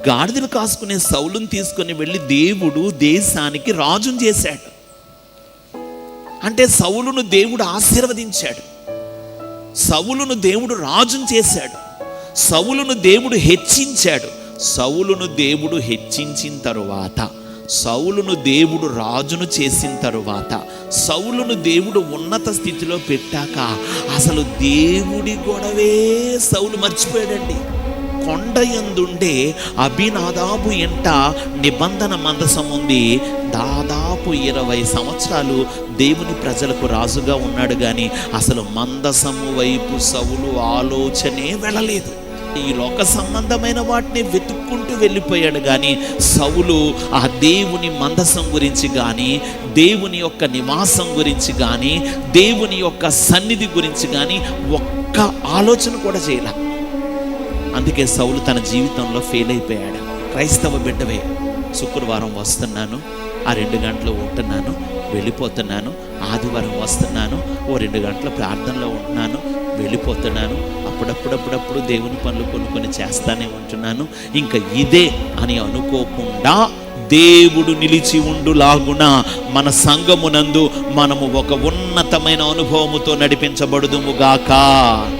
గాడిదలు కాసుకునే సౌలును తీసుకొని వెళ్ళి దేవుడు దేశానికి రాజును చేశాడు. అంటే సౌలును దేవుడు ఆశీర్వదించాడు, సౌలును దేవుడు రాజును చేశాడు, సౌలును దేవుడు హెచ్చించాడు. సౌలును దేవుడు హెచ్చించిన తరువాత, సౌలును దేవుడు రాజును చేసిన తరువాత, సౌలును దేవుడు ఉన్నత స్థితిలో పెట్టాక అసలు దేవుడి గొడవే సౌలు మర్చిపోయాడండి. కొండ యందుండే అభినాదాబు ఎంట నిబంధన మందసం ఉంది. దాదాపు 20 సంవత్సరాలు దేవుని ప్రజలకు రాజుగా ఉన్నాడు, కానీ అసలు మందసము వైపు సౌలు ఆలోచనే వెళ్ళలేదు. ఈ లోక సంబంధమైన వాటిని వెతుక్కుంటూ వెళ్ళిపోయాడు, కానీ సౌలు ఆ దేవుని మందసం గురించి కానీ, దేవుని యొక్క నివాసం గురించి కానీ, దేవుని యొక్క సన్నిధి గురించి కానీ ఒక్క ఆలోచన కూడా చేయలే. అందుకే సౌలు తన జీవితంలో ఫెయిల్ అయిపోయాడు. క్రైస్తవ బిడ్డవే, శుక్రవారం వస్తున్నాను, ఆ 2 గంటలు ఉంటున్నాను, వెళ్ళిపోతున్నాను. ఆదివారం వస్తున్నాను, ఓ 2 గంటల ప్రార్థనలో ఉంటున్నాను, వెళ్ళిపోతున్నాను. అప్పుడప్పుడు దేవుని పనులు కొన్ని చేస్తానే ఉంటున్నాను. ఇంకా ఇదే అని అనుకోకుండా దేవుడు నిలిచి ఉండులాగున మన సంఘమునందు మనము ఒక ఉన్నతమైన అనుభవముతో నడిపించబడుదుముగాక.